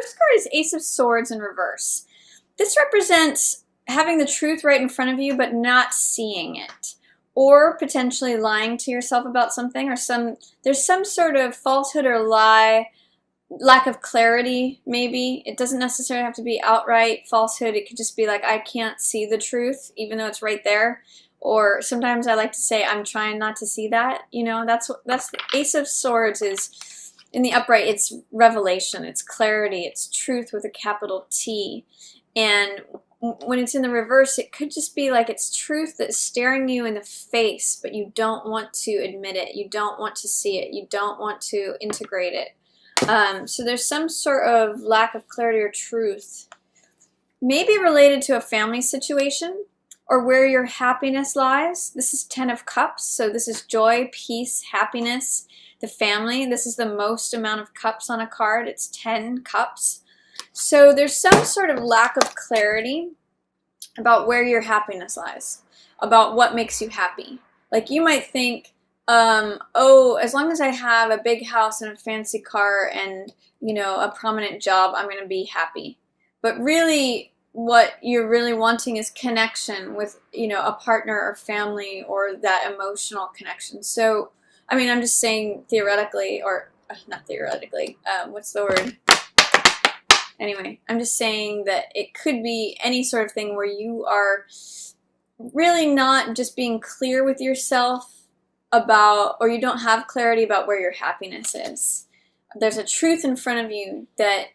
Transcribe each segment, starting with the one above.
First card is Ace of Swords in reverse. This represents having the truth right in front of you but not seeing it, or potentially lying to yourself about something, or there's some sort of falsehood or lie, lack of clarity maybe. It doesn't necessarily have to be outright falsehood. It could just be like, I can't see the truth even though it's right there. Or sometimes I like to say, I'm trying not to see that. You know, that's the Ace of Swords is, in the upright, it's revelation, it's clarity, it's truth with a capital T. And when it's in the reverse, it could just be like it's truth that's staring you in the face, but you don't want to admit it, you don't want to see it, you don't want to integrate it. So there's some sort of lack of clarity or truth, maybe related to a family situation or where your happiness lies. This is 10 of Cups, so this is joy, peace, happiness, the family. This is the most amount of cups on a card. It's 10 cups. So there's some sort of lack of clarity about where your happiness lies, about what makes you happy. Like you might think, oh, as long as I have a big house and a fancy car and, you know, a prominent job, I'm going to be happy. But really, what you're really wanting is connection with, you know, a partner or family, or that emotional connection. So, I mean, I'm just saying theoretically, or not theoretically, what's the word? Anyway, I'm just saying that it could be any sort of thing where you are really not just being clear with yourself about, or you don't have clarity about where your happiness is. There's a truth in front of you that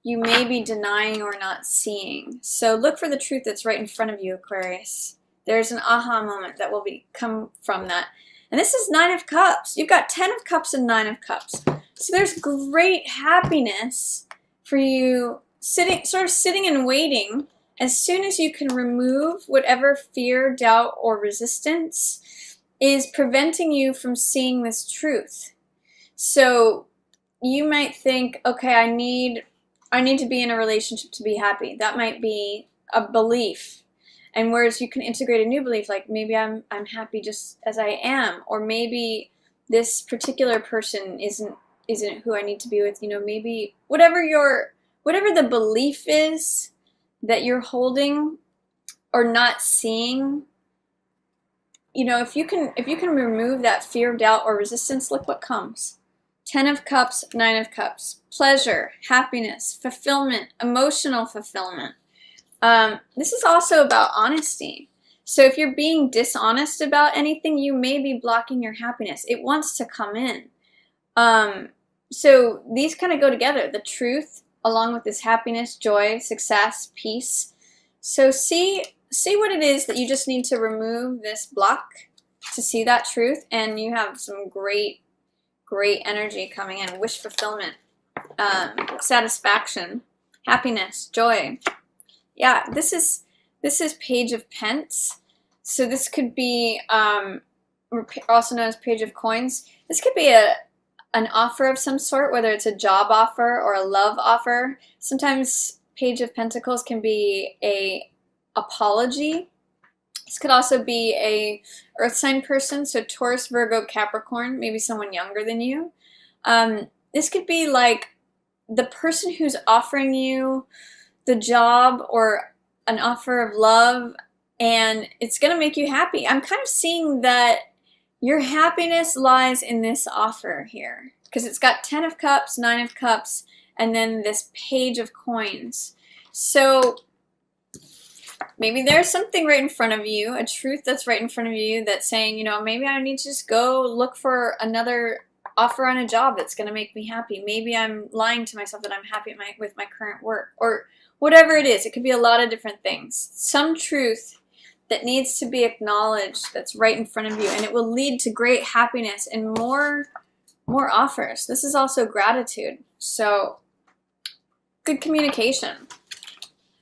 you may be denying or not seeing. So look for the truth that's right in front of you, Aquarius. There's an aha moment that will come from that. And this is 9 of Cups. You've got 10 of Cups and 9 of Cups. So there's great happiness for you sort of sitting and waiting. As soon as you can remove whatever fear, doubt, or resistance is preventing you from seeing this truth. So you might think, okay, I need to be in a relationship to be happy. That might be a belief. And whereas you can integrate a new belief, like maybe I'm happy just as I am, or maybe this particular person isn't who I need to be with. You know, maybe whatever the belief is that you're holding or not seeing, you know, if you can remove that fear, doubt, or resistance, look what comes. 10 of Cups, 9 of Cups. Pleasure, happiness, fulfillment, emotional fulfillment. This is also about honesty. So if you're being dishonest about anything, you may be blocking your happiness. It wants to come in. So these kind of go together. The truth, along with this happiness, joy, success, peace. So see what it is that you just need to remove this block to see that truth, and you have some great energy coming in. Wish fulfillment, satisfaction, happiness, joy. Yeah, this is Page of Pence. So this could be also known as Page of Coins. This could be an offer of some sort, whether it's a job offer or a love offer. Sometimes Page of Pentacles can be a apology. This could also be a earth sign person, so Taurus, Virgo, Capricorn, maybe someone younger than you. This could be like the person who's offering you the job or an offer of love, and it's going to make you happy. I'm kind of seeing that your happiness lies in this offer here, because it's got 10 of Cups, 9 of Cups, and then this Page of Coins. So maybe there's something right in front of you, a truth that's right in front of you that's saying, you know, maybe I need to just go look for another offer on a job that's going to make me happy. Maybe I'm lying to myself that I'm happy with my current work, or whatever it is. It could be a lot of different things. Some truth that needs to be acknowledged that's right in front of you, and it will lead to great happiness and more offers. This is also gratitude. So good communication.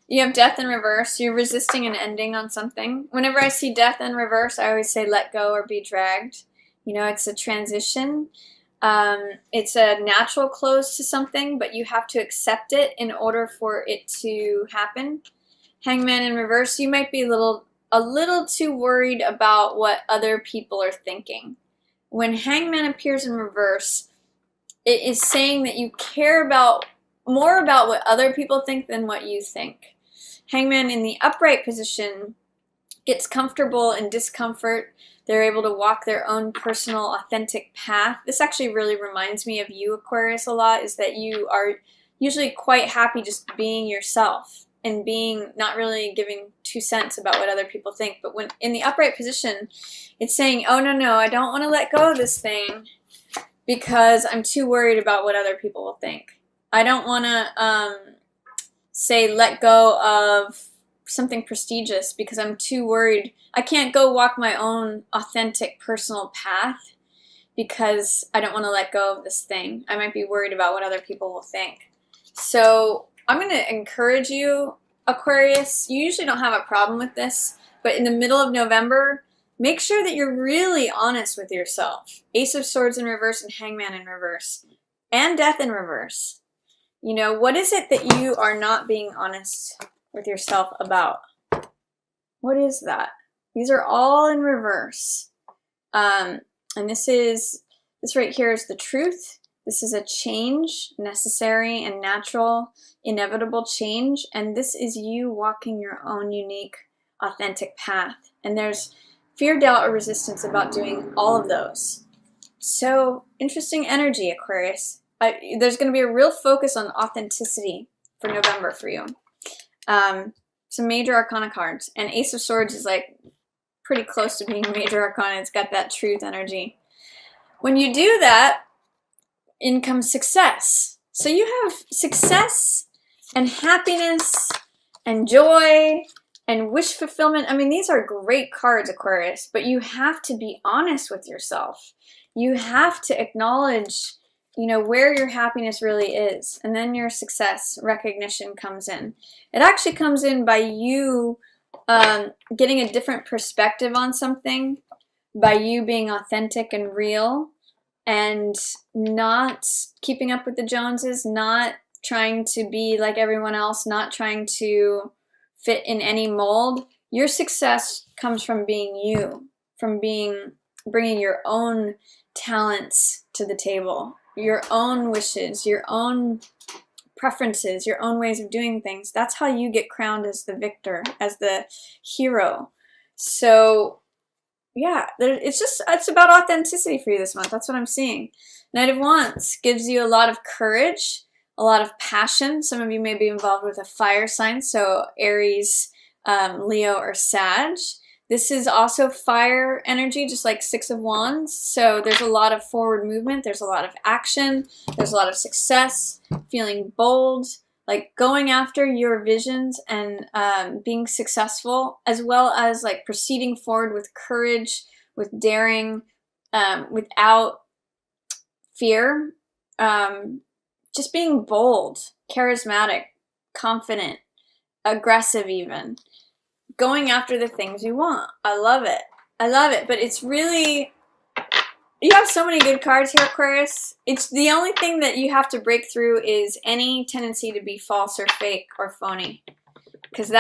You have Death in reverse. You're resisting an ending on something. Whenever I see Death in reverse, I always say let go or be dragged. You know, it's a transition. It's a natural close to something, but you have to accept it in order for it to happen. Hangman in reverse, you might be a little too worried about what other people are thinking. When Hangman appears in reverse, it is saying that you care about more about what other people think than what you think. Hangman in the upright position gets comfortable in discomfort. They're able to walk their own personal, authentic path. This actually really reminds me of you, Aquarius, a lot, is that you are usually quite happy just being yourself and being not really giving 2 cents about what other people think. But when in the upright position, it's saying, oh, no, I don't want to let go of this thing because I'm too worried about what other people will think. I don't want to say let go of something prestigious because I'm too worried. I can't go walk my own authentic personal path because I don't want to let go of this thing. I might be worried about what other people will think. So I'm going to encourage you, Aquarius. You usually don't have a problem with this, but in the middle of November, make sure that you're really honest with yourself. Ace of Swords in reverse and Hangman in reverse. And Death in reverse. You know, what is it that you are not being honest with yourself about? What is that? These are all in reverse. And this right here is the truth. This is a change, necessary and natural, inevitable change. And this is you walking your own unique, authentic path. And there's fear, doubt, or resistance about doing all of those. So interesting energy, Aquarius. There's going to be a real focus on authenticity for November for you. Some major arcana cards. And Ace of Swords is like pretty close to being a major arcana. It's got that truth energy. When you do that, in comes success. So you have success and happiness and joy and wish fulfillment. I mean, these are great cards, Aquarius, but you have to be honest with yourself. You have to acknowledge, you know, where your happiness really is. And then your success recognition comes in. It actually comes in by you getting a different perspective on something, by you being authentic and real, and not keeping up with the Joneses, not trying to be like everyone else, not trying to fit in any mold. Your success comes from being you, from bringing your own talents to the table, your own wishes, your own preferences, your own ways of doing things. That's how you get crowned as the victor, as the hero. So yeah, it's about authenticity for you this month. That's what I'm seeing. Knight of Wands gives you a lot of courage, a lot of passion. Some of you may be involved with a fire sign, so Aries, Leo, or Sag. This is also fire energy, just like Six of Wands. So there's a lot of forward movement. There's a lot of action. There's a lot of success, feeling bold, like going after your visions and being successful, as well as like proceeding forward with courage, with daring, without fear, just being bold, charismatic, confident, aggressive even, going after the things you want. I love it. I love it. But it's really, you have so many good cards here, Aquarius. It's the only thing that you have to break through is any tendency to be false or fake or phony. Because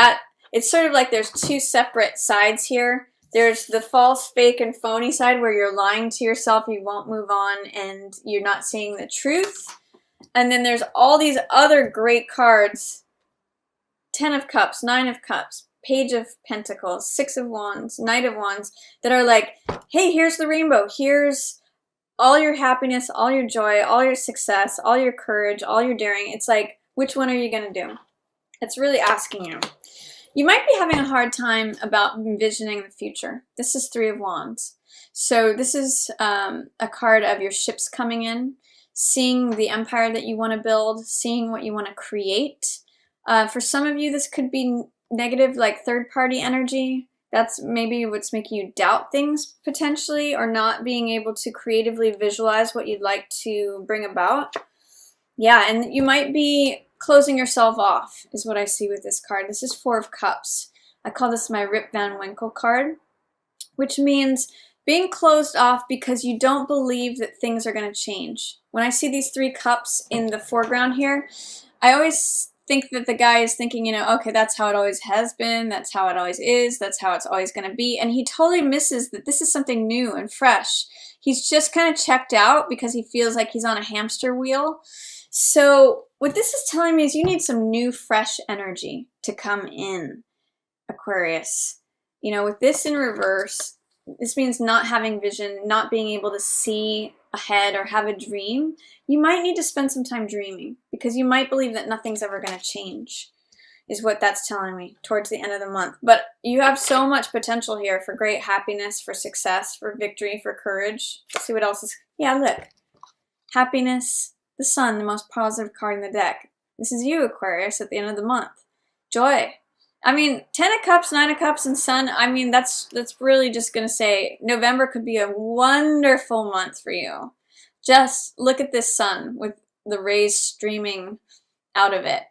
it's sort of like there's two separate sides here. There's the false, fake, and phony side where you're lying to yourself, you won't move on, and you're not seeing the truth. And then there's all these other great cards. 10 of Cups, 9 of Cups, Page of Pentacles, 6 of Wands, Knight of Wands, that are like, hey, here's the rainbow. Here's all your happiness, all your joy, all your success, all your courage, all your daring. It's like, which one are you going to do? It's really asking you. You might be having a hard time about envisioning the future. This is 3 of Wands. So this is a card of your ships coming in, seeing the empire that you want to build, seeing what you want to create. For some of you, this could be negative, like third-party energy. That's maybe what's making you doubt things potentially, or not being able to creatively visualize what you'd like to bring about. Yeah, and you might be closing yourself off is what I see with this card. This is 4 of Cups. I call this my Rip Van Winkle card, which means being closed off because you don't believe that things are going to change. When I see these 3 cups in the foreground here, I always think that the guy is thinking, you know, okay, that's how it always has been, that's how it always is, that's how it's always going to be, and he totally misses that this is something new and fresh. He's just kind of checked out because he feels like he's on a hamster wheel. So What this is telling me is you need some new, fresh energy to come in, Aquarius. You know, with this in reverse, this means not having vision, not being able to see ahead or have a dream. You might need to spend some time dreaming because you might believe that nothing's ever going to change, is what that's telling me towards the end of the month. But you have so much potential here for great happiness, for success, for victory, for courage. Let's see what else is. Yeah, look. Happiness, the sun, the most positive card in the deck. This is you, Aquarius, at the end of the month. Joy. I mean, 10 of Cups, 9 of Cups, and Sun, I mean, that's really just going to say November could be a wonderful month for you. Just look at this sun with the rays streaming out of it.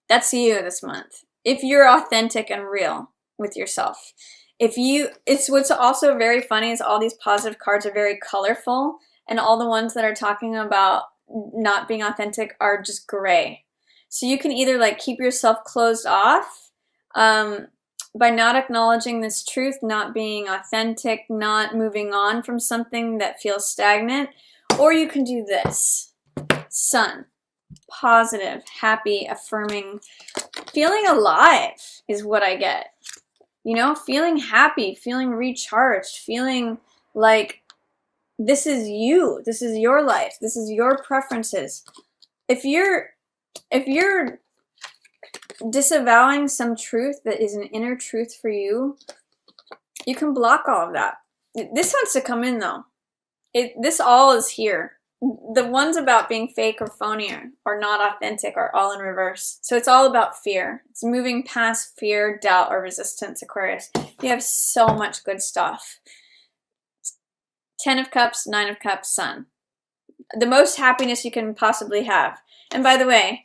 That's you this month. If you're authentic and real with yourself. It's what's also very funny is all these positive cards are very colorful, and all the ones that are talking about not being authentic are just gray. So you can either like keep yourself closed off by not acknowledging this truth, not being authentic, not moving on from something that feels stagnant, or you can do this. Sun. Positive, happy, affirming, feeling alive is what I get. You know, feeling happy, feeling recharged, feeling like this is you, this is your life, this is your preferences. If you're disavowing some truth that is an inner truth for you, you can block all of that. This wants to come in though. This all is here. The ones about being fake or phony or not authentic are all in reverse. So it's all about fear. It's moving past fear, doubt, or resistance, Aquarius. You have so much good stuff. 10 of Cups, 9 of Cups, Sun. The most happiness you can possibly have. And by the way,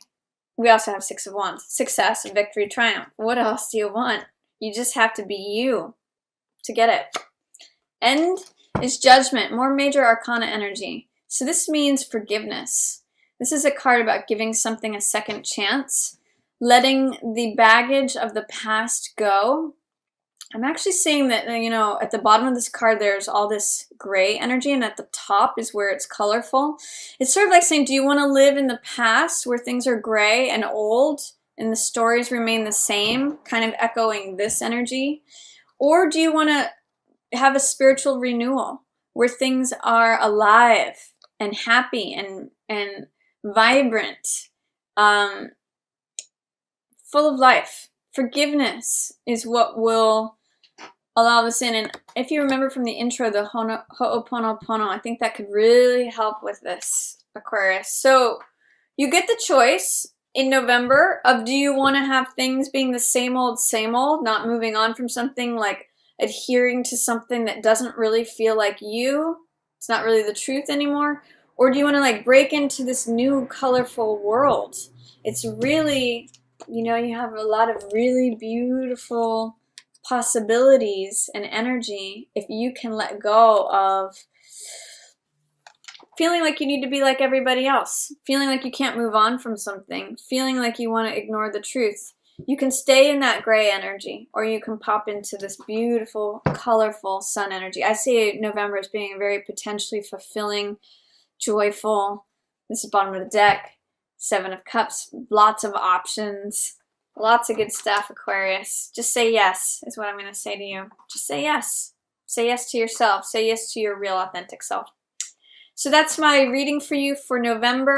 we also have 6 of Wands. Success, victory, triumph. What else do you want? You just have to be you to get it. End is Judgment, more major arcana energy. So this means forgiveness. This is a card about giving something a second chance, letting the baggage of the past go. I'm actually seeing that, you know, at the bottom of this card, there's all this gray energy, and at the top is where it's colorful. It's sort of like saying, do you want to live in the past where things are gray and old and the stories remain the same, kind of echoing this energy? Or do you want to have a spiritual renewal where things are alive and happy and vibrant, full of life? Forgiveness is what will allow this in. And if you remember from the intro, the Ho'oponopono, I think that could really help with this, Aquarius. So you get the choice in November of, do you want to have things being the same old, not moving on from something, like adhering to something that doesn't really feel like you, it's not really the truth anymore? Or do you want to like break into this new colorful world? It's really, you know, you have a lot of really beautiful possibilities and energy if you can let go of feeling like you need to be like everybody else, feeling like you can't move on from something, feeling like you want to ignore the truth. You can stay in that gray energy, or you can pop into this beautiful, colorful sun energy. I see November as being a very potentially fulfilling, joyful, this is bottom of the deck, 7 of Cups, lots of options. Lots of good stuff, Aquarius. Just say yes, is what I'm going to say to you. Just say yes. Say yes to yourself. Say yes to your real, authentic self. So that's my reading for you for November.